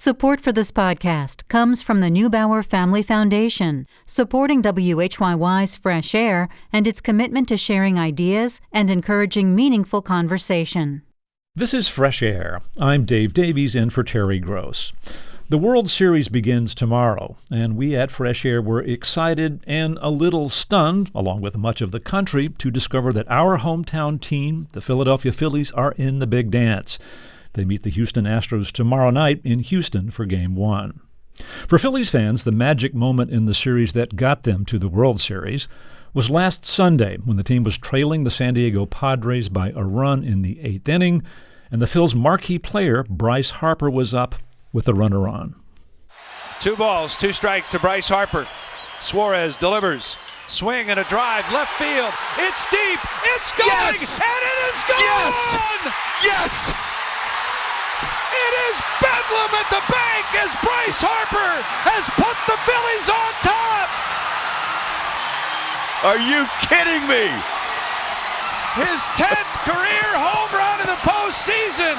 Support for this podcast comes from the Neubauer Family Foundation, supporting WHYY's Fresh Air and its commitment to sharing ideas and encouraging meaningful conversation. This is Fresh Air. I'm Dave Davies in for Terry Gross. The World Series begins tomorrow, and we at Fresh Air were excited and a little stunned, along with much of the country, to discover that our hometown team, the Philadelphia Phillies, are in the big dance. They meet the Houston Astros tomorrow night in Houston for Game 1. For Phillies fans, the magic moment in the series that got them to the World Series was last Sunday when the team was trailing the San Diego Padres by a run in the 8th inning, and the Phil's marquee player, Bryce Harper, was up with a runner on. 2 balls, 2 strikes to Bryce Harper. Suarez delivers. Swing and a drive, left field. It's deep. It's going. Yes! And it is gone! Yes! It is bedlam at the bank as Bryce Harper has put the Phillies on top. Are you kidding me? His 10th career home run in the postseason.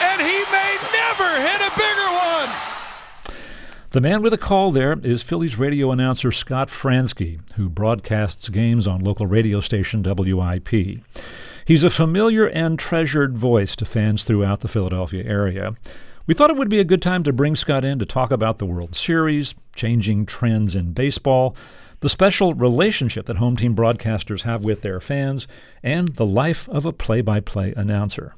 And he may never hit a bigger one. The man with a call there is Phillies radio announcer Scott Franzke, who broadcasts games on local radio station WHYY. He's a familiar and treasured voice to fans throughout the Philadelphia area. We thought it would be a good time to bring Scott in to talk about the World Series, changing trends in baseball, the special relationship that home team broadcasters have with their fans, and the life of a play-by-play announcer.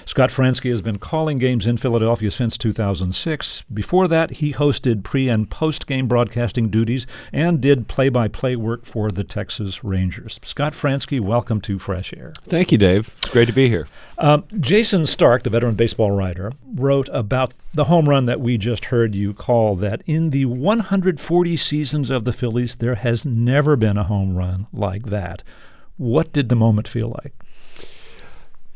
Scott Franzke has been calling games in Philadelphia since 2006. Before that, he hosted pre- and post-game broadcasting duties and did play-by-play work for the Texas Rangers. Scott Franzke, welcome to Fresh Air. Thank you, Dave. It's great to be here. Jason Stark, the veteran baseball writer, wrote about the home run that we just heard you call, that in the 140 seasons of the Phillies, there has never been a home run like that. What did the moment feel like?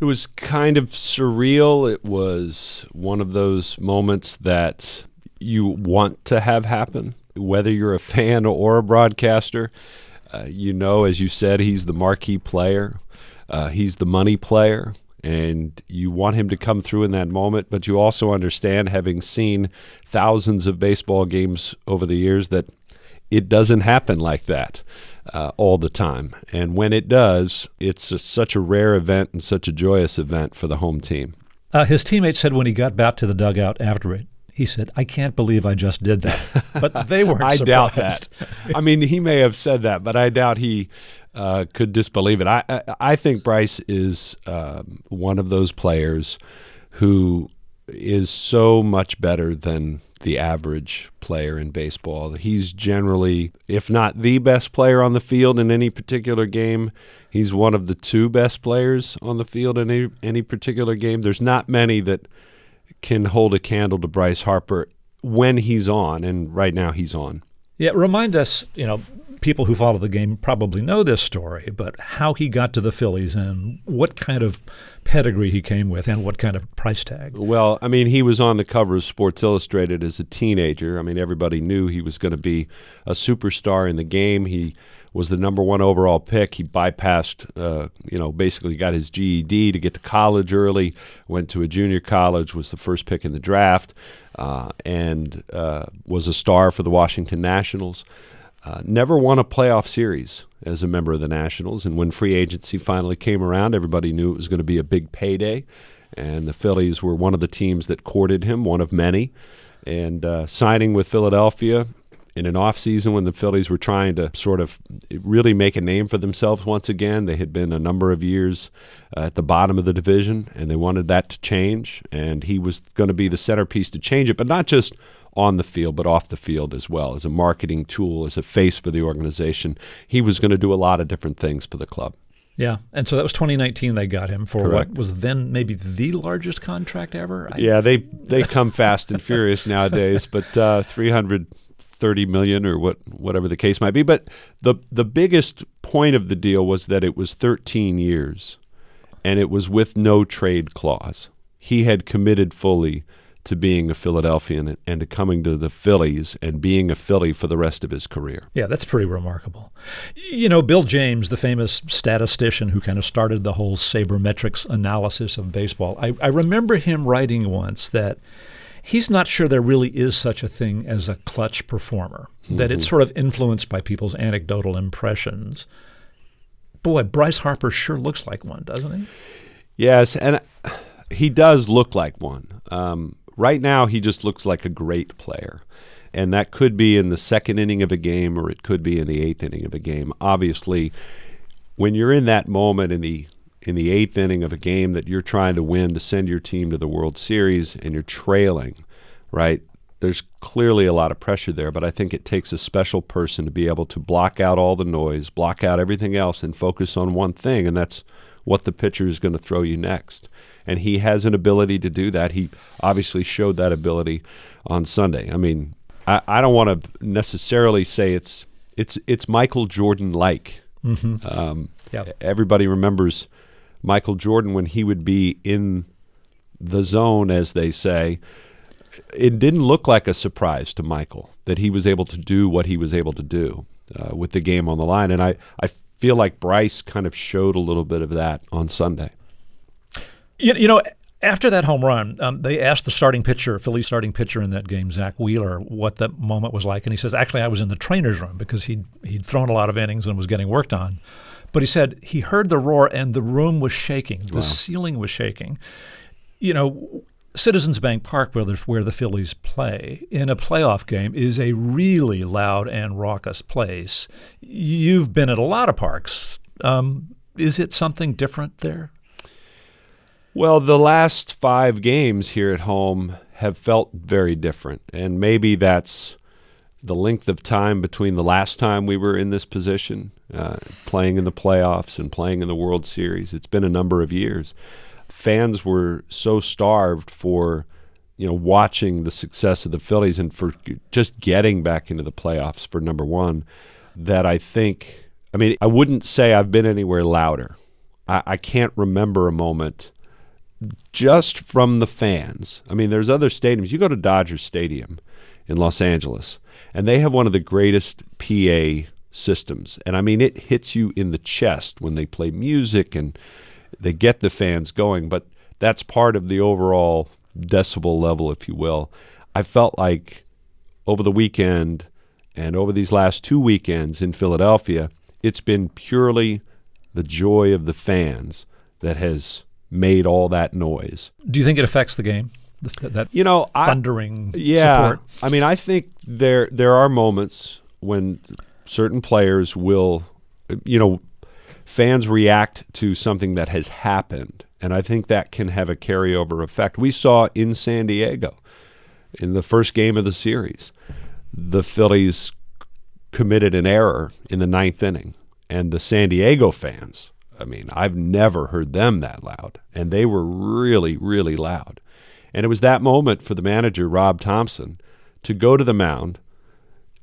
It was kind of surreal. It was one of those moments that you want to have happen, whether you're a fan or a broadcaster. As you said, he's the marquee player. He's the money player, and you want him to come through in that moment. But you also understand, having seen thousands of baseball games over the years, that it doesn't happen like that all the time. And when it does, it's such a rare event and such a joyous event for the home team. His teammate said when he got back to the dugout after it, he said, "I can't believe I just did that." But they weren't surprised. I doubt that. I mean, he may have said that, but I doubt he could disbelieve it. I think Bryce is one of those players who is so much better than the average player in baseball. He's generally, if not the best player on the field in any particular game, he's one of the 2 best players on the field in any particular game. There's not many that can hold a candle to Bryce Harper when he's on, and right now he's on. Yeah, remind us, people who follow the game probably know this story, but how he got to the Phillies and what kind of pedigree he came with and what kind of price tag. Well, he was on the cover of Sports Illustrated as a teenager. Everybody knew he was going to be a superstar in the game. He was the number 1 overall pick. He bypassed, basically got his GED to get to college early, went to a junior college, was the first pick in the draft, and was a star for the Washington Nationals. Never won a playoff series as a member of the Nationals, and when free agency finally came around, everybody knew it was going to be a big payday, and the Phillies were one of the teams that courted him, one of many, and signing with Philadelphia in an offseason when the Phillies were trying to sort of really make a name for themselves once again. They had been a number of years at the bottom of the division, and they wanted that to change, and he was going to be the centerpiece to change it, but not just on the field, but off the field as well, as a marketing tool, as a face for the organization. He was going to do a lot of different things for the club. Yeah, and so that was 2019 they got him for Correct. What was then maybe the largest contract ever? Yeah, they come fast and furious nowadays, but $330 million or whatever the case might be. But the biggest point of the deal was that it was 13 years, and it was with no trade clause. He had committed fully to being a Philadelphian and to coming to the Phillies and being a Philly for the rest of his career. Yeah, that's pretty remarkable. You know, Bill James, the famous statistician who kind of started the whole sabermetrics analysis of baseball, I remember him writing once that he's not sure there really is such a thing as a clutch performer, that it's sort of influenced by people's anecdotal impressions. Boy, Bryce Harper sure looks like one, doesn't he? Yes, and he does look like one. Right now, he just looks like a great player. And that could be in the second inning of a game, or it could be in the eighth inning of a game. Obviously, when you're in that moment in the eighth inning of a game that you're trying to win to send your team to the World Series and you're trailing, right, there's clearly a lot of pressure there. But I think it takes a special person to be able to block out all the noise, block out everything else, and focus on one thing, and that's what the pitcher is going to throw you next. And he has an ability to do that. He obviously showed that ability on Sunday. I mean, I don't want to necessarily say it's Michael Jordan-like. Everybody remembers Michael Jordan when he would be in the zone, as they say. It didn't look like a surprise to Michael that he was able to do what he was able to do with the game on the line. And I feel like Bryce kind of showed a little bit of that on Sunday. You know, after that home run, they asked the Phillies starting pitcher in that game, Zach Wheeler, what that moment was like. And he says, actually, I was in the trainer's room because he'd thrown a lot of innings and was getting worked on. But he said he heard the roar and the room was shaking. The ceiling was shaking. You know, Citizens Bank Park, where the Phillies play, in a playoff game is a really loud and raucous place. You've been at a lot of parks. Is it something different there? Well, the last 5 games here at home have felt very different, and maybe that's the length of time between the last time we were in this position, playing in the playoffs and playing in the World Series. It's been a number of years. Fans were so starved for, watching the success of the Phillies and for just getting back into the playoffs for number one, that I wouldn't say I've been anywhere louder. I can't remember a moment just from the fans. I mean, there's other stadiums. You go to Dodger Stadium in Los Angeles, and they have one of the greatest PA systems. And, I mean, it hits you in the chest when they play music and they get the fans going. But that's part of the overall decibel level, if you will. I felt like over the weekend and over these last 2 weekends in Philadelphia, it's been purely the joy of the fans that has made all that noise. Do you think it affects the game? That thundering support? I mean, I think there are moments when certain players will, fans react to something that has happened, and I think that can have a carryover effect. We saw in San Diego in the first game of the series, the Phillies committed an error in the 9th inning, and the San Diego fans, I mean, I've never heard them that loud, and they were really, really loud. And it was that moment for the manager, Rob Thompson, to go to the mound.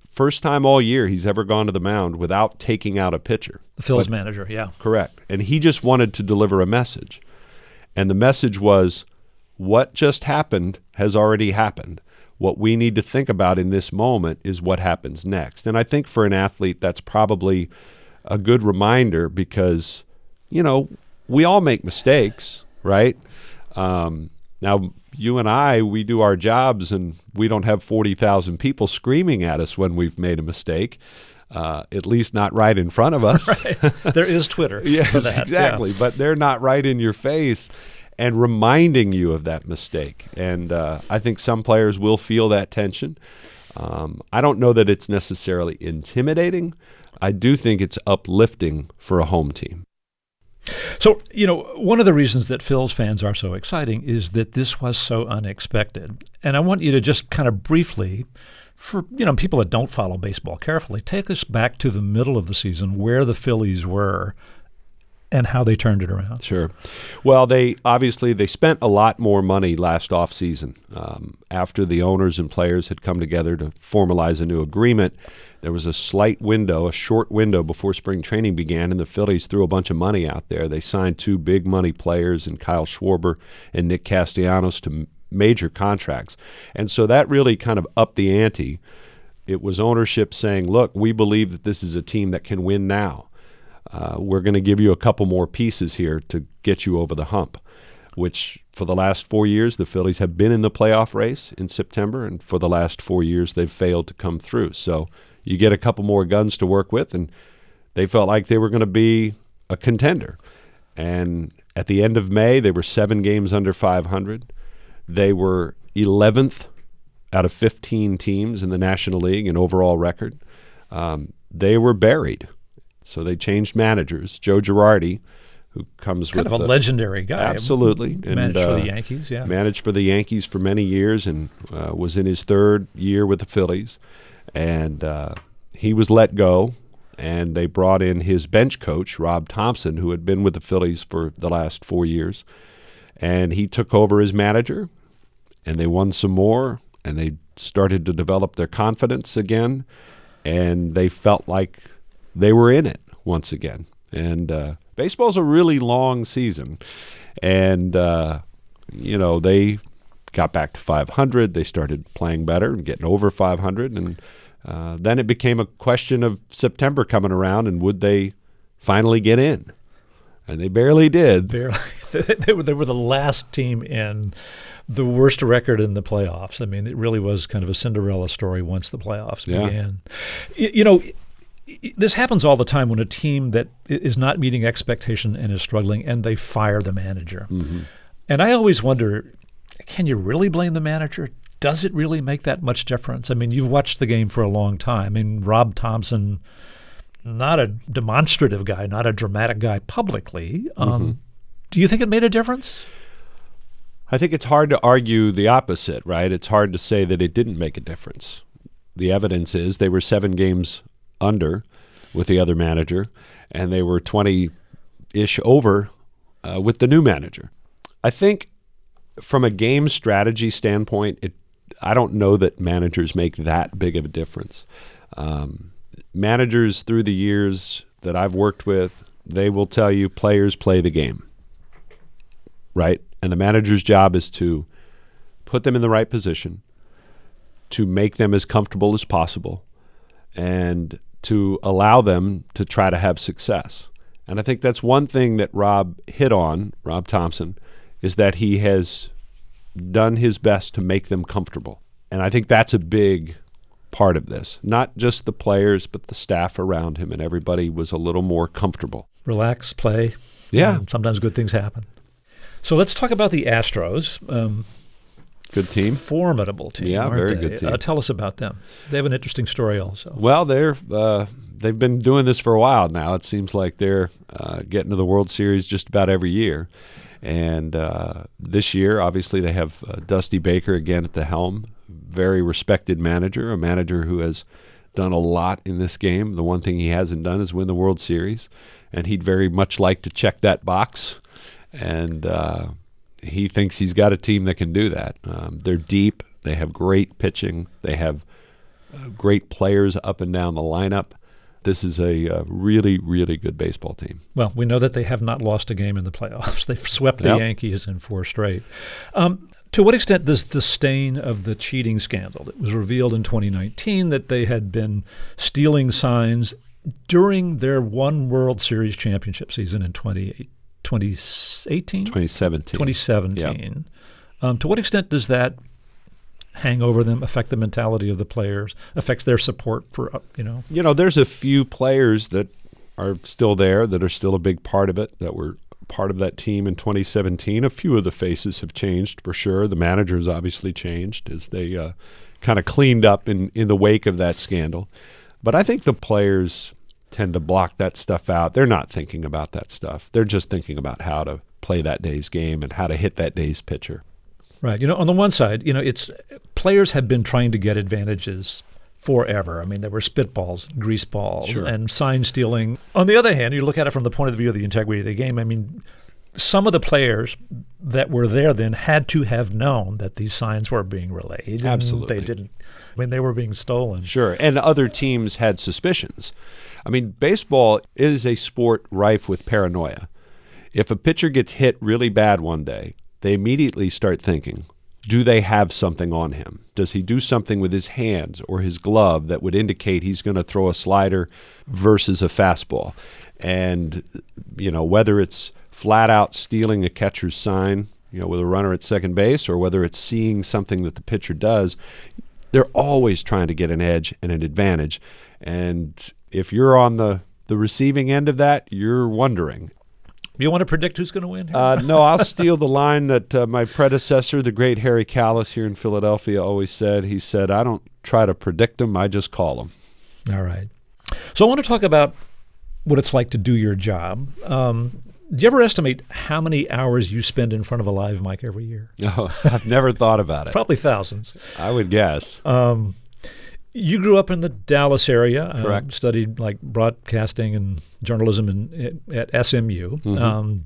First time all year he's ever gone to the mound without taking out a pitcher. The Phillies manager, yeah. Correct. And he just wanted to deliver a message. And the message was, what just happened has already happened. What we need to think about in this moment is what happens next. And I think for an athlete, that's probably a good reminder because, we all make mistakes, right? Now, you and I, we do our jobs, and we don't have 40,000 people screaming at us when we've made a mistake, at least not right in front of us. Right. There is Twitter for that. Exactly, yeah. But they're not right in your face and reminding you of that mistake. And I think some players will feel that tension. I don't know that it's necessarily intimidating. I do think it's uplifting for a home team. So, one of the reasons that Phil's fans are so exciting is that this was so unexpected. And I want you to just kind of briefly, for people that don't follow baseball carefully, take us back to the middle of the season where the Phillies were and how they turned it around. Sure. Well, they spent a lot more money last offseason. After the owners and players had come together to formalize a new agreement, there was a short window before spring training began, and the Phillies threw a bunch of money out there. They signed 2 big money players in Kyle Schwarber and Nick Castellanos to major contracts. And so that really kind of upped the ante. It was ownership saying, look, we believe that this is a team that can win now. We're going to give you a couple more pieces here to get you over the hump. which for the last 4 years, the Phillies have been in the playoff race in September, and for the last 4 years, they've failed to come through. So you get a couple more guns to work with, and they felt like they were going to be a contender. And at the end of May, they were 7 games under 500. They were 11th out of 15 teams in the National League in overall record. They were buried. So they changed managers. Joe Girardi, who comes kind with of a legendary guy. Absolutely. Managed for the Yankees, yeah. Managed for the Yankees for many years and was in his 3rd year with the Phillies. And he was let go, and they brought in his bench coach, Rob Thompson, who had been with the Phillies for the last 4 years. And he took over as manager, and they won some more, and they started to develop their confidence again, and they felt like they were in it once again. And baseball's a really long season, and they got back to 500. They started playing better and getting over 500, and then it became a question of September coming around, and would they finally get in? And they barely did. Barely. They were the last team in, the worst record in the playoffs. I mean, it really was kind of a Cinderella story once the playoffs began. This happens all the time when a team that is not meeting expectation and is struggling, and they fire the manager. Mm-hmm. And I always wonder, can you really blame the manager? Does it really make that much difference? I mean, you've watched the game for a long time. I mean, Rob Thompson, not a demonstrative guy, not a dramatic guy publicly. Do you think it made a difference? I think it's hard to argue the opposite, right? It's hard to say that it didn't make a difference. The evidence is they were 7 games under with the other manager, and they were 20-ish over with the new manager. I think from a game strategy standpoint, I don't know that managers make that big of a difference. Managers through the years that I've worked with, they will tell you players play the game, right? And the manager's job is to put them in the right position, to make them as comfortable as possible, and to allow them to try to have success. And I think that's one thing that Rob Thompson, is that he has done his best to make them comfortable. And I think that's a big part of this. Not just the players, but the staff around him, and everybody was a little more comfortable. Relax, play. Yeah. Sometimes good things happen. So let's talk about the Astros. Good team. Formidable team, yeah, aren't very they? good team. Tell us about them. They have an interesting story also. Well, they've been doing this for a while now. It seems like they're getting to the World Series just about every year. And this year, obviously, they have Dusty Baker again at the helm. Very respected manager, a manager who has done a lot in this game. The one thing he hasn't done is win the World Series, and he'd very much like to check that box. And he thinks he's got a team that can do that. They're deep. They have great pitching. They have great players up and down the lineup. This is a really, really good baseball team. Well, we know that they have not lost a game in the playoffs. They've swept the Yankees in 4 straight. To what extent does the stain of the cheating scandal that was revealed in 2019, that they had been stealing signs during their one World Series championship season in 2017? 2017. Yep. To what extent does that hang over them, affect the mentality of the players, affects their support for, there's a few players that are still there, that are still a big part of it, that were part of that team in 2017. A few of the faces have changed for sure. The managers obviously changed as they kind of cleaned up in the wake of that scandal. But I think the players tend to block that stuff out. They're not thinking about that stuff. They're just thinking about how to play that day's game and how to hit that day's pitcher. Right. On the one side, it's players have been trying to get advantages forever. I mean, there were spitballs, grease balls, sure, and sign stealing. On the other hand, you look at it from the point of view of the integrity of the game. I mean, some of the players that were there then had to have known that these signs were being relayed. Absolutely. They didn't. I mean, they were being stolen. Sure. And other teams had suspicions. I mean, baseball is a sport rife with paranoia. If a pitcher gets hit really bad one day, they immediately start thinking, do they have something on him? Does he do something with his hands or his glove that would indicate he's going to throw a slider versus a fastball? And, whether it's flat out stealing a catcher's sign, with a runner at second base or whether it's seeing something that the pitcher does, they're always trying to get an edge and an advantage. And if you're on the receiving end of that, you're wondering. You want to predict who's going to win here? No, I'll steal the line that my predecessor, the great Harry Callis here in Philadelphia, always said. He said, I don't try to predict them, I just call them. All right. So I want to talk about what it's like to do your job. Do you ever estimate how many hours you spend in front of a live mic every year? No, I've never thought about it. Probably thousands. I would guess. You grew up in the Dallas area. Correct. Studied like broadcasting and journalism at SMU. Mm-hmm.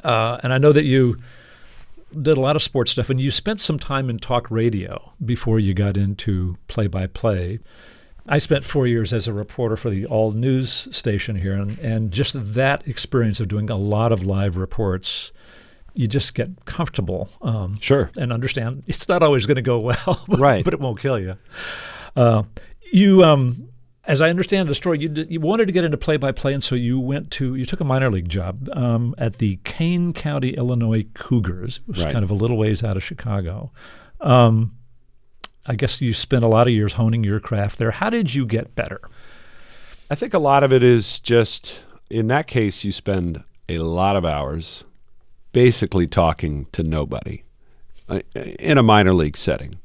And I know that you did a lot of sports stuff, and you spent some time in talk radio before you got into play-by-play. I spent 4 years as a reporter for the all news station here, and just that experience of doing a lot of live reports, you just get comfortable. Sure. And understand it's not always going to go well, right. But it won't kill you. You, as I understand the story, you wanted to get into play-by-play, and so you took a minor league job at the Kane County, Illinois Cougars. It was right. kind of a little ways out of Chicago. I guess you spent a lot of years honing your craft there. How did you get better? I think a lot of it is just, in that case, you spend a lot of hours basically talking to nobody in a minor league setting.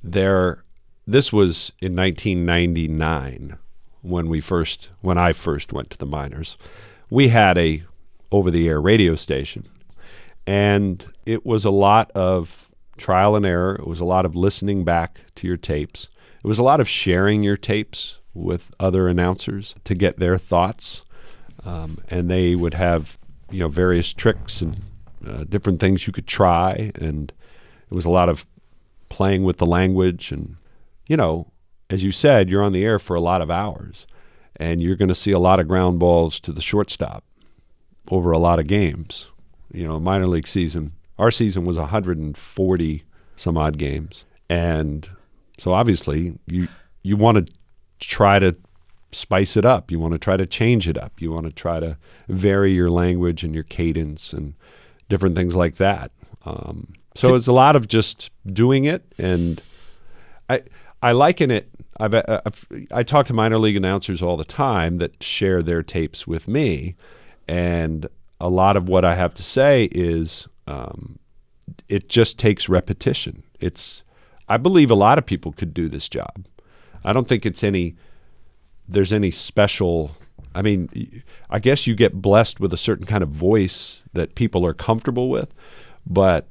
This was in 1999 when I first went to the minors. We had a over-the-air radio station, and it was a lot of trial and error. It was a lot of listening back to your tapes. It was a lot of sharing your tapes with other announcers to get their thoughts, and they would have various tricks and different things you could try, and it was a lot of playing with the language. And as you said, you're on the air for a lot of hours, and you're going to see a lot of ground balls to the shortstop over a lot of games. Minor league season, our season was 140 some odd games, and so obviously you want to try to spice it up. You want to try to change it up. You want to try to vary your language and your cadence and different things like that. So it's a lot of just doing it, and I liken it. I talk to minor league announcers all the time that share their tapes with me, and a lot of what I have to say is it just takes repetition. I believe a lot of people could do this job. I don't think there's any special. I mean, I guess you get blessed with a certain kind of voice that people are comfortable with, but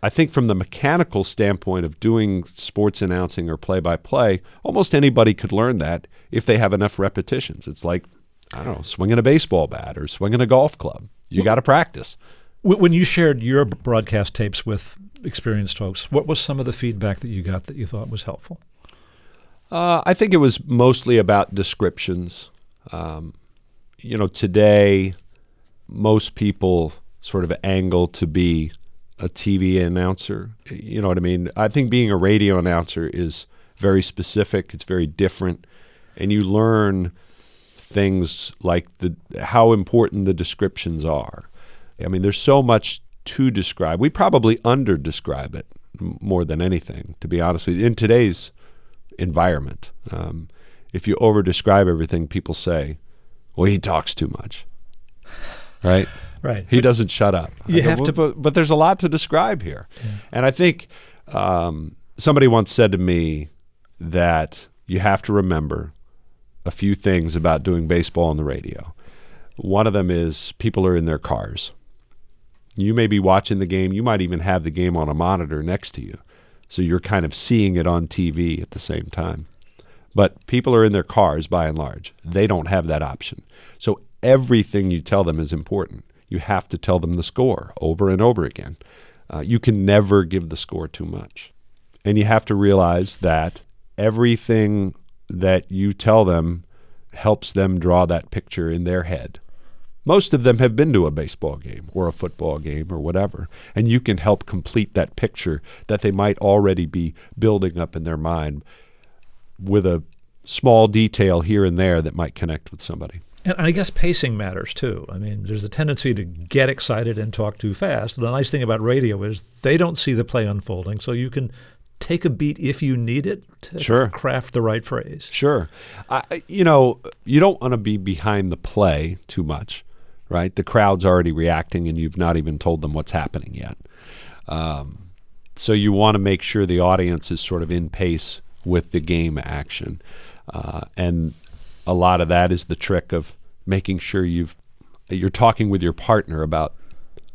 I think from the mechanical standpoint of doing sports announcing or play-by-play, almost anybody could learn that if they have enough repetitions. It's like, I don't know, swinging a baseball bat or swinging a golf club. You got to practice. When you shared your broadcast tapes with experienced folks, what was some of the feedback that you got that you thought was helpful? I think it was mostly about descriptions. Today, most people sort of angle to be a TV announcer. You know what I mean? I think being a radio announcer is very specific. It's very different. And you learn things like how important the descriptions are. I mean, there's so much to describe. We probably under-describe it more than anything, to be honest with you. In today's environment, if you over-describe everything, people say, well, he talks too much, right? Right. He doesn't shut up. But there's a lot to describe here. Yeah. And I think somebody once said to me that you have to remember a few things about doing baseball on the radio. One of them is people are in their cars. You may be watching the game. You might even have the game on a monitor next to you. So you're kind of seeing it on TV at the same time. But people are in their cars by and large. They don't have that option. So everything you tell them is important. You have to tell them the score over and over again. You can never give the score too much. And you have to realize that everything that you tell them helps them draw that picture in their head. Most of them have been to a baseball game or a football game or whatever, and you can help complete that picture that they might already be building up in their mind with a small detail here and there that might connect with somebody. And I guess pacing matters too. I mean, there's a tendency to get excited and talk too fast. The nice thing about radio is they don't see the play unfolding, so you can take a beat if you need it to craft the right phrase. Sure. You don't want to be behind the play too much, right? The crowd's already reacting and you've not even told them what's happening yet. So you want to make sure the audience is sort of in pace with the game action. And a lot of that is the trick of making sure you're talking with your partner about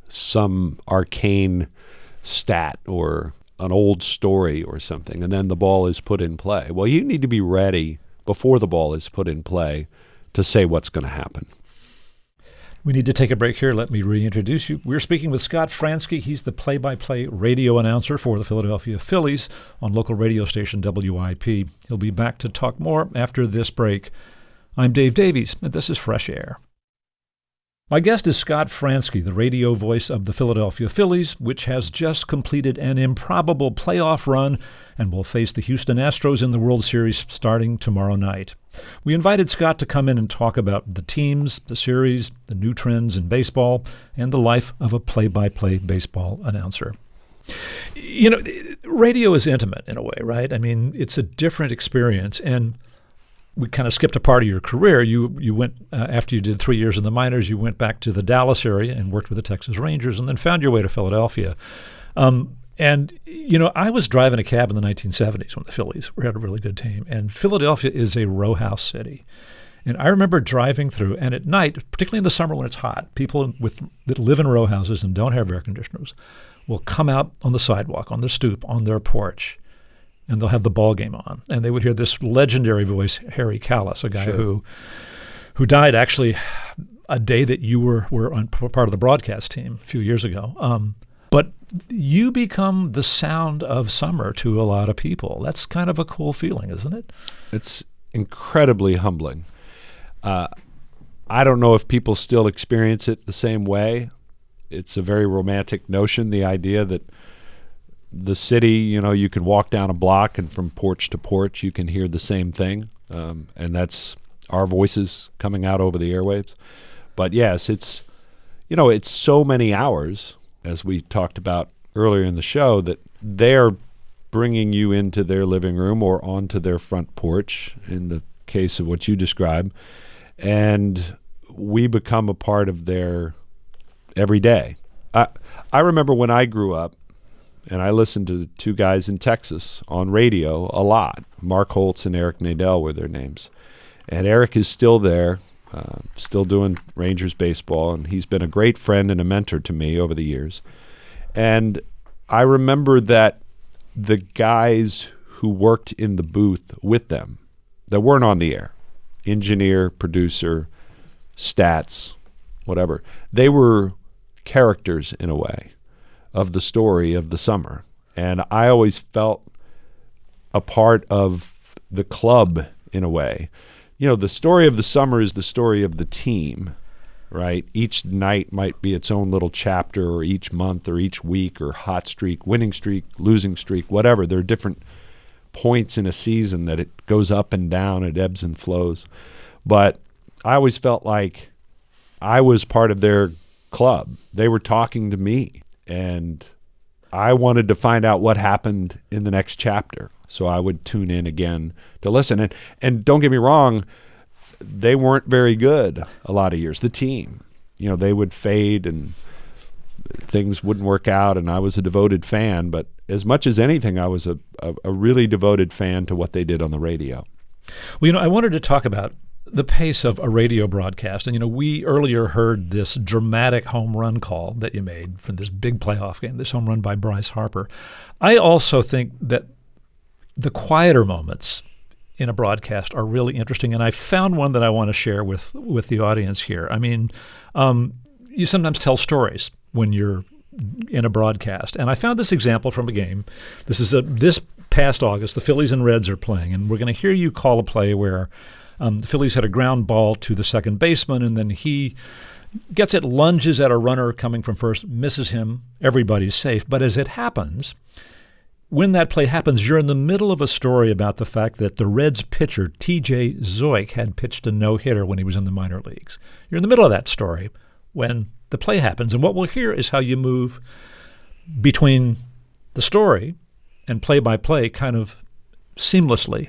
some arcane stat or an old story or something, and then the ball is put in play. Well, you need to be ready before the ball is put in play to say what's going to happen. We need to take a break here. Let me reintroduce you. We're speaking with Scott Franzke. He's the play-by-play radio announcer for the Philadelphia Phillies on local radio station WHYY. He'll be back to talk more after this break. I'm Dave Davies, and this is Fresh Air. My guest is Scott Franzke, the radio voice of the Philadelphia Phillies, which has just completed an improbable playoff run and will face the Houston Astros in the World Series starting tomorrow night. We invited Scott to come in and talk about the teams, the series, the new trends in baseball, and the life of a play-by-play baseball announcer. You know, radio is intimate in a way, right? I mean, it's a different experience, and we kind of skipped a part of your career. You went, after you did 3 years in the minors, you went back to the Dallas area and worked with the Texas Rangers and then found your way to Philadelphia. And, you know, I was driving a cab in the 1970s when the Phillies had a really good team. And Philadelphia is a row house city. And I remember driving through, and at night, particularly in the summer when it's hot, people that live in row houses and don't have air conditioners will come out on the sidewalk, on the stoop, on their porch, and they'll have the ball game on. And they would hear this legendary voice, Harry Callis, a guy who died actually a day that you were on part of the broadcast team a few years ago. But you become the sound of summer to a lot of people. That's kind of a cool feeling, isn't it? It's incredibly humbling. I don't know if people still experience it the same way. It's a very romantic notion, the idea that the city, you know, you can walk down a block and from porch to porch you can hear the same thing, and that's our voices coming out over the airwaves. But yes, it's so many hours, as we talked about earlier in the show, that they're bringing you into their living room or onto their front porch, in the case of what you described, and we become a part of their every day. I remember when I grew up, and I listened to the two guys in Texas on radio a lot. Mark Holtz and Eric Nadel were their names. And Eric is still there, still doing Rangers baseball, and he's been a great friend and a mentor to me over the years. And I remember that the guys who worked in the booth with them, that weren't on the air, engineer, producer, stats, whatever, they were characters in a way of the story of the summer. And I always felt a part of the club in a way. You know, the story of the summer is the story of the team, right? Each night might be its own little chapter, or each month or each week, or hot streak, winning streak, losing streak, whatever. There are different points in a season that it goes up and down, it ebbs and flows. But I always felt like I was part of their club. They were talking to me, and I wanted to find out what happened in the next chapter. So I would tune in again to listen. And don't get me wrong, they weren't very good a lot of years. The team, you know, they would fade and things wouldn't work out, and I was a devoted fan. But as much as anything, I was a really devoted fan to what they did on the radio. Well, you know, I wanted to talk about the pace of a radio broadcast. And, you know, we earlier heard this dramatic home run call that you made from this big playoff game, this home run by Bryce Harper. I also think that the quieter moments in a broadcast are really interesting, and I found one that I want to share with the audience here. I mean, you sometimes tell stories when you're in a broadcast, and I found this example from a game. This past August, the Phillies and Reds are playing, and we're going to hear you call a play where the Phillies had a ground ball to the second baseman, and then he gets it, lunges at a runner coming from first, misses him, everybody's safe. But as it happens, when that play happens, you're in the middle of a story about the fact that the Reds pitcher, T.J. Zoik, had pitched a no-hitter when he was in the minor leagues. You're in the middle of that story when the play happens. And what we'll hear is how you move between the story and play-by-play kind of seamlessly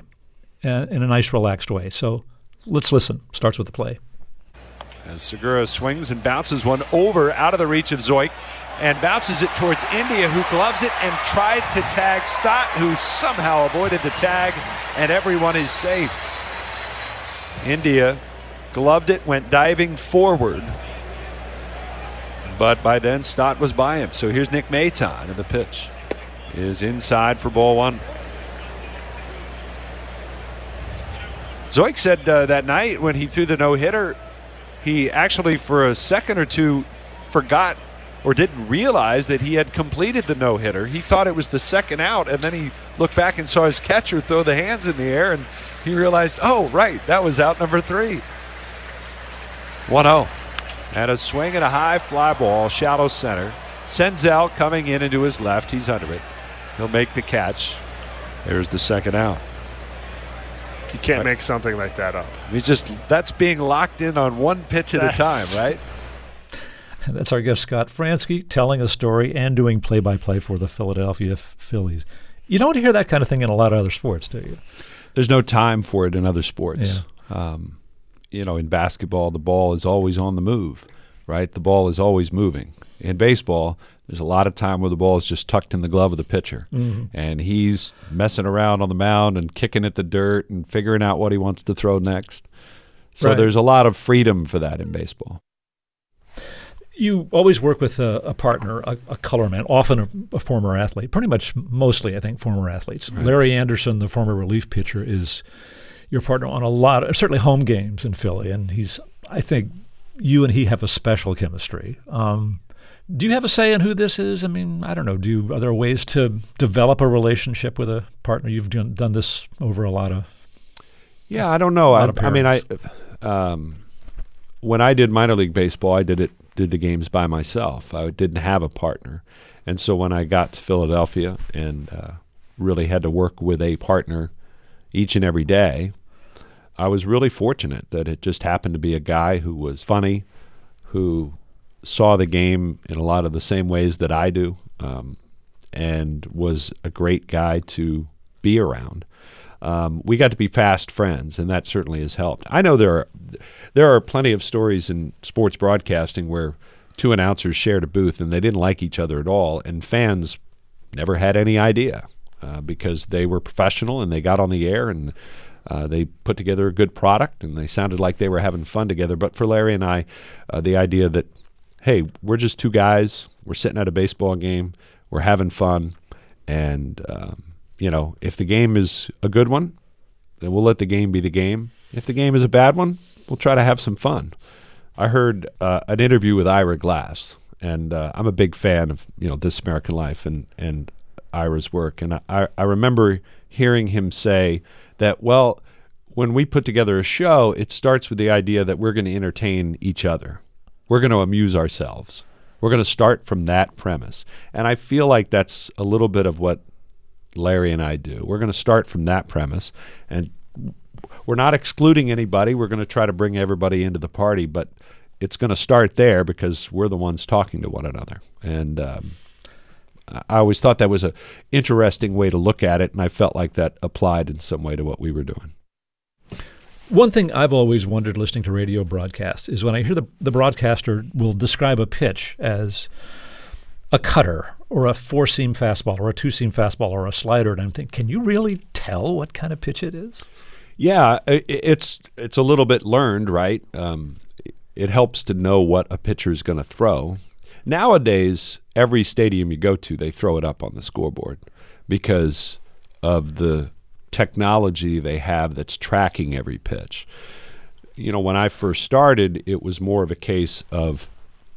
in a nice, relaxed way. So let's listen. Starts with the play. As Segura swings and bounces one over out of the reach of Zoik and bounces it towards India, who gloves it and tried to tag Stott, who somehow avoided the tag, and everyone is safe. India gloved it, went diving forward, but by then Stott was by him. So here's Nick Maton, and the pitch is inside for ball one. Zoik said that night when he threw the no-hitter, he actually for a second or two forgot or didn't realize that he had completed the no-hitter. He thought it was the second out, and then he looked back and saw his catcher throw the hands in the air, and he realized, oh, right, that was out number 3. 1-0. And a swing and a high fly ball, shallow center. Senzel coming in into his left. He's under it. He'll make the catch. There's the second out. You can't make something like that up. That's being locked in on one pitch at a time, right? That's our guest, Scott Franzke, telling a story and doing play-by-play for the Philadelphia Phillies. You don't hear that kind of thing in a lot of other sports, do you? There's no time for it in other sports. Yeah. In basketball, the ball is always on the move, right? The ball is always moving. In baseball, there's a lot of time where the ball is just tucked in the glove of the pitcher, and he's messing around on the mound and kicking at the dirt and figuring out what he wants to throw next. So There's a lot of freedom for that in baseball. You always work with a partner, a color man, often a former athlete, pretty much mostly, I think, former athletes. Right. Larry Anderson, the former relief pitcher, is your partner on a lot of, certainly home games in Philly, and I think you and he have a special chemistry. Do you have a say in who this is? I mean, I don't know. Are there ways to develop a relationship with a partner? You've done this over a lot of Yeah, I don't know. When I did minor league baseball, I did the games by myself. I didn't have a partner. And so when I got to Philadelphia and really had to work with a partner each and every day, I was really fortunate that it just happened to be a guy who was funny, who saw the game in a lot of the same ways that I do, and was a great guy to be around. We got to be fast friends, and that certainly has helped. I know there are plenty of stories in sports broadcasting where two announcers shared a booth and they didn't like each other at all, and fans never had any idea because they were professional and they got on the air and they put together a good product and they sounded like they were having fun together. But for Larry and I, the idea that, hey, we're just two guys, we're sitting at a baseball game, we're having fun, and if the game is a good one, then we'll let the game be the game. If the game is a bad one, we'll try to have some fun. I heard an interview with Ira Glass, and I'm a big fan of This American Life and Ira's work. And I remember hearing him say that, well, when we put together a show, it starts with the idea that we're going to entertain each other. We're going to amuse ourselves. We're going to start from that premise. And I feel like that's a little bit of what Larry and I do. We're going to start from that premise, and we're not excluding anybody. We're going to try to bring everybody into the party, but it's going to start there because we're the ones talking to one another. And I always thought that was an interesting way to look at it, and I felt like that applied in some way to what we were doing. One thing I've always wondered listening to radio broadcasts is when I hear the broadcaster will describe a pitch as a cutter or a four-seam fastball or a two-seam fastball or a slider, and I'm thinking, can you really tell what kind of pitch it is? Yeah, it's a little bit learned, right? It helps to know what a pitcher is going to throw. Nowadays, every stadium you go to, they throw it up on the scoreboard because of the technology they have that's tracking every pitch. When I first started, it was more of a case of,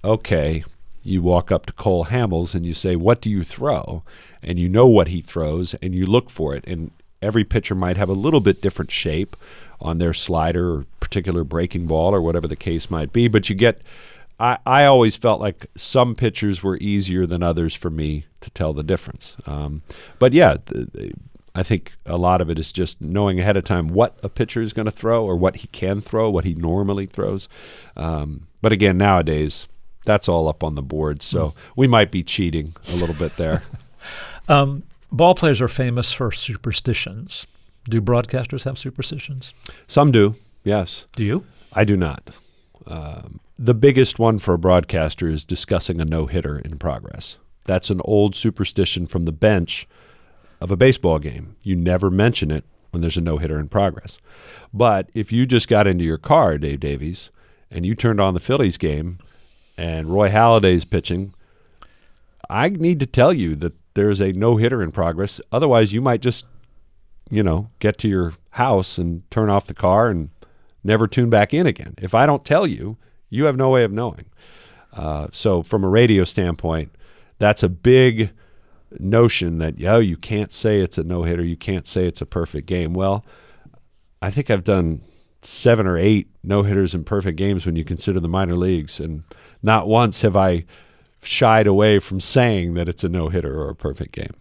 okay, you walk up to Cole Hamels and you say, what do you throw? And you know what he throws, and you look for it. And every pitcher might have a little bit different shape on their slider or particular breaking ball or whatever the case might be, but you get I always felt like some pitchers were easier than others for me to tell the difference. But yeah, I think a lot of it is just knowing ahead of time what a pitcher is going to throw or what he can throw, what he normally throws. But again, nowadays, that's all up on the board, so we might be cheating a little bit there. Ball players are famous for superstitions. Do broadcasters have superstitions? Some do, yes. Do you? I do not. The biggest one for a broadcaster is discussing a no-hitter in progress. That's an old superstition from the bench of a baseball game. You never mention it when there's a no-hitter in progress. But if you just got into your car, Dave Davies, and you turned on the Phillies game and Roy Halladay's pitching, I need to tell you that there's a no-hitter in progress. Otherwise, you might just, get to your house and turn off the car and never tune back in again. If I don't tell you, you have no way of knowing. So from a radio standpoint, that's a big notion that, you can't say it's a no-hitter, you can't say it's a perfect game. Well, I think I've done 7 or 8 no-hitters in perfect games when you consider the minor leagues, and not once have I shied away from saying that it's a no-hitter or a perfect game.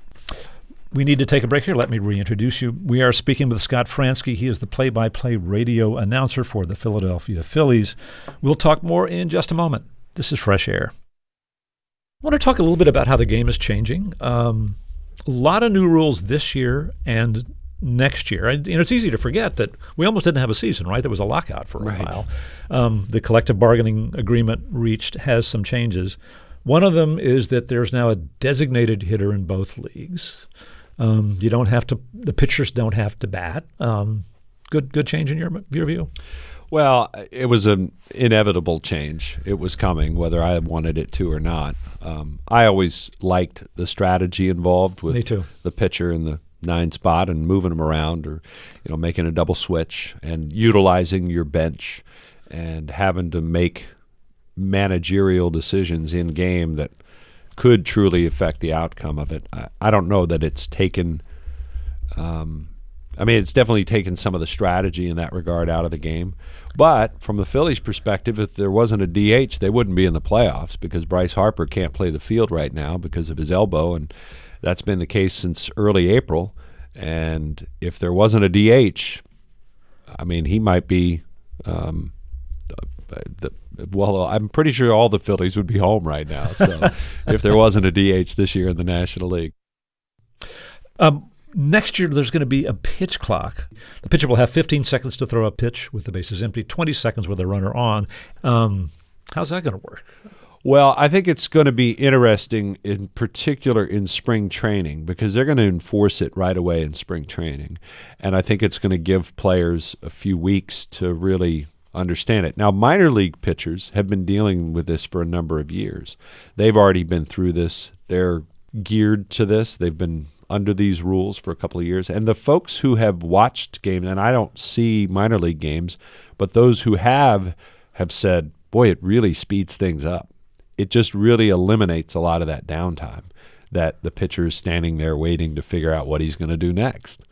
We need to take a break here. Let me reintroduce you. We are speaking with Scott Franzke. He is the play-by-play radio announcer for the Philadelphia Phillies. We'll talk more in just a moment. This is Fresh Air. I want to talk a little bit about how the game is changing. A lot of new rules this year and next year. And, it's easy to forget that we almost didn't have a season, right? There was a lockout for a while. The collective bargaining agreement reached has some changes. One of them is that there's now a designated hitter in both leagues. The pitchers don't have to bat. Good change in your view? Well, it was an inevitable change. It was coming, whether I wanted it to or not. I always liked the strategy involved with the pitcher in the 9 spot and moving them around, or making a double switch and utilizing your bench and having to make managerial decisions in game that could truly affect the outcome of it. I don't know that it's taken it's definitely taken some of the strategy in that regard out of the game. But from the Phillies' perspective, if there wasn't a DH, they wouldn't be in the playoffs because Bryce Harper can't play the field right now because of his elbow, and that's been the case since early April. And if there wasn't a DH, he might be I'm pretty sure all the Phillies would be home right now. So if there wasn't a DH this year in the National League. Next year, there's going to be a pitch clock. The pitcher will have 15 seconds to throw a pitch with the bases empty, 20 seconds with a runner on. How's that going to work? Well, I think it's going to be interesting, in particular in spring training, because they're going to enforce it right away in spring training. And I think it's going to give players a few weeks to really understand it. Now, minor league pitchers have been dealing with this for a number of years. They've already been through this. They're geared to this. They've been under these rules for a couple of years. And the folks who have watched games, and I don't see minor league games, but those who have said, boy, it really speeds things up. It just really eliminates a lot of that downtime that the pitcher is standing there waiting to figure out what he's going to do next.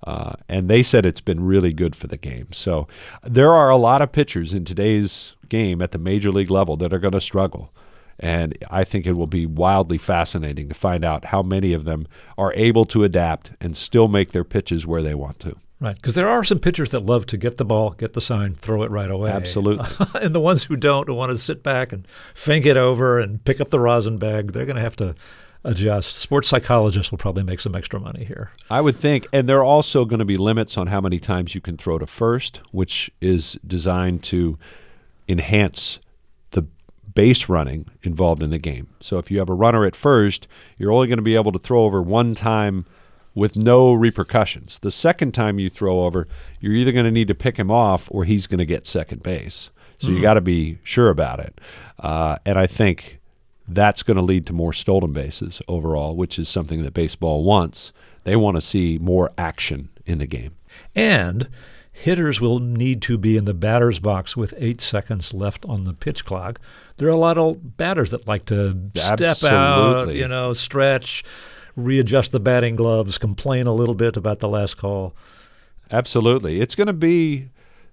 And they said it's been really good for the game. So there are a lot of pitchers in today's game at the major league level that are going to struggle. And I think it will be wildly fascinating to find out how many of them are able to adapt and still make their pitches where they want to. Right, because there are some pitchers that love to get the ball, get the sign, throw it right away. Absolutely. And the ones who don't, who want to sit back and think it over and pick up the rosin bag, they're going to have to adjust. Sports psychologists will probably make some extra money here. I would think. And there are also going to be limits on how many times you can throw to first, which is designed to enhance the base running involved in the game. So if you have a runner at first, you're only going to be able to throw over one time with no repercussions. The second time you throw over, you're either going to need to pick him off or he's going to get second base. So you got to be sure about it. And I think that's going to lead to more stolen bases overall, which is something that baseball wants. They want to see more action in the game. And hitters will need to be in the batter's box with 8 seconds left on the pitch clock. There are a lot of batters that like to step out, stretch, readjust the batting gloves, complain a little bit about the last call. Absolutely. It's going to be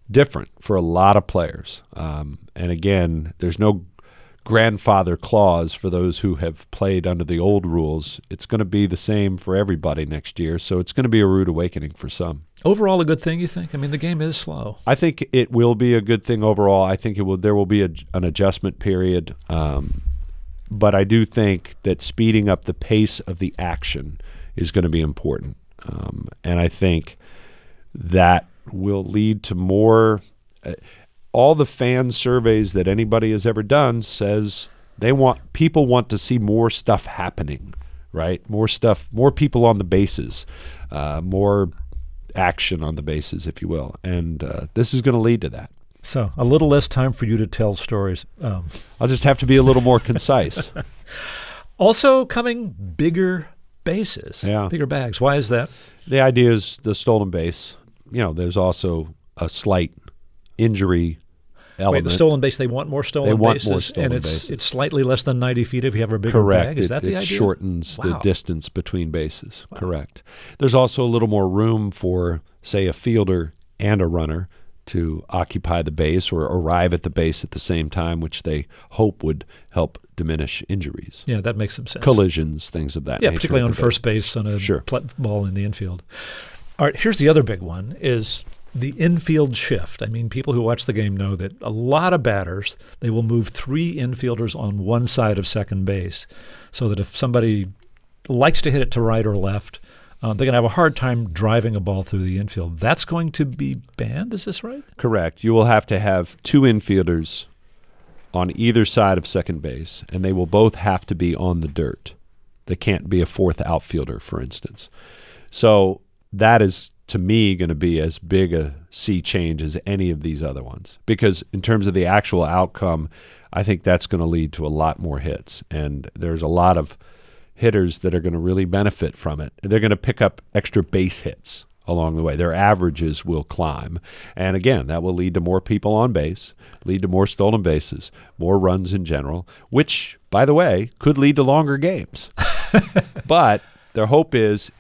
different for a lot of players. And again, there's no grandfather clause for those who have played under the old rules. It's going to be the same for everybody next year, so it's going to be a rude awakening for some. Overall, a good thing, you think? I mean, the game is slow. I think it will be a good thing overall. I think there will be an adjustment period, but I do think that speeding up the pace of the action is going to be important, and I think that will lead to more. All the fan surveys that anybody has ever done says people want to see more stuff happening, right? More stuff, more people on the bases, more action on the bases, if you will. And this is going to lead to that. So a little less time for you to tell stories. I'll just have to be a little more concise. Also coming, bigger bases, bigger bags. Why is that? The idea is the stolen base. There's also a slight injury element. Wait, the stolen base, they want more stolen bases? They want more stolen bases. It's slightly less than 90 feet if you have a bigger Correct. bag? Is that the idea? It shortens the distance between bases. Wow. Correct. There's also a little more room for, say, a fielder and a runner to occupy the base or arrive at the base at the same time, which they hope would help diminish injuries. Yeah, that makes some sense. Collisions, things of that nature. Yeah, particularly on first base on a ball in the infield. All right, here's the other big one is the infield shift. I mean, people who watch the game know that a lot of batters, they will move 3 infielders on one side of second base so that if somebody likes to hit it to right or left, they're going to have a hard time driving a ball through the infield. That's going to be banned, is this right? Correct. You will have to have 2 infielders on either side of second base, and they will both have to be on the dirt. They can't be a 4th outfielder, for instance. So that is, to me, going to be as big a sea change as any of these other ones. Because in terms of the actual outcome, I think that's going to lead to a lot more hits. And there's a lot of hitters that are going to really benefit from it. They're going to pick up extra base hits along the way. Their averages will climb. And again, that will lead to more people on base, lead to more stolen bases, more runs in general, which, by the way, could lead to longer games. But their hope is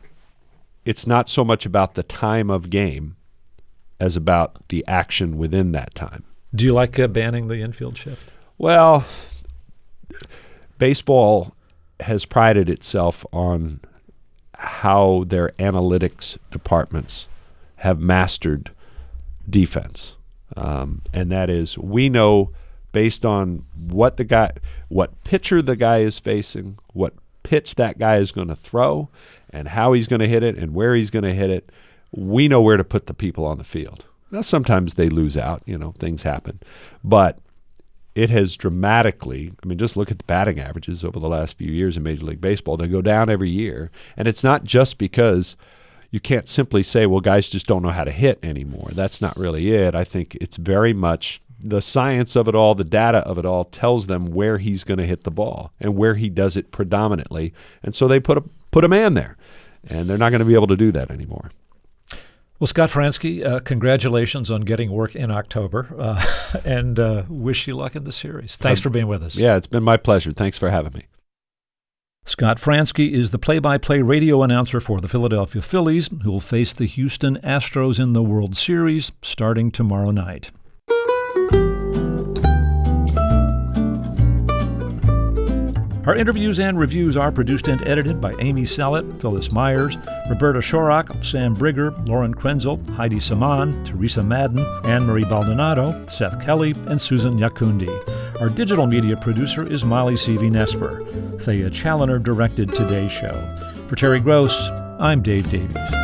it's not so much about the time of game as about the action within that time. Do you like banning the infield shift? Well, baseball has prided itself on how their analytics departments have mastered defense. And that is, we know based on what pitcher the guy is facing, what pitch that guy is going to throw, and how he's going to hit it and where he's going to hit it, we know where to put the people on the field. Now, sometimes they lose out, things happen. But it has dramatically, just look at the batting averages over the last few years in Major League Baseball. They go down every year. And it's not just because you can't simply say, well, guys just don't know how to hit anymore. That's not really it. I think it's very much the science of it all, the data of it all tells them where he's going to hit the ball and where he does it predominantly. And so they put a man there. And they're not going to be able to do that anymore. Well, Scott Franzke, congratulations on getting work in October, and wish you luck in the series. Thanks for being with us. Yeah, it's been my pleasure. Thanks for having me. Scott Franzke is the play-by-play radio announcer for the Philadelphia Phillies, who will face the Houston Astros in the World Series starting tomorrow night. Our interviews and reviews are produced and edited by Amy Sellett, Phyllis Myers, Roberta Shorrock, Sam Brigger, Lauren Krenzel, Heidi Saman, Teresa Madden, Anne-Marie Baldonado, Seth Kelly, and Susan Yakundi. Our digital media producer is Molly Seavey-Nesper. Thea Challoner directed today's show. For Terry Gross, I'm Dave Davies.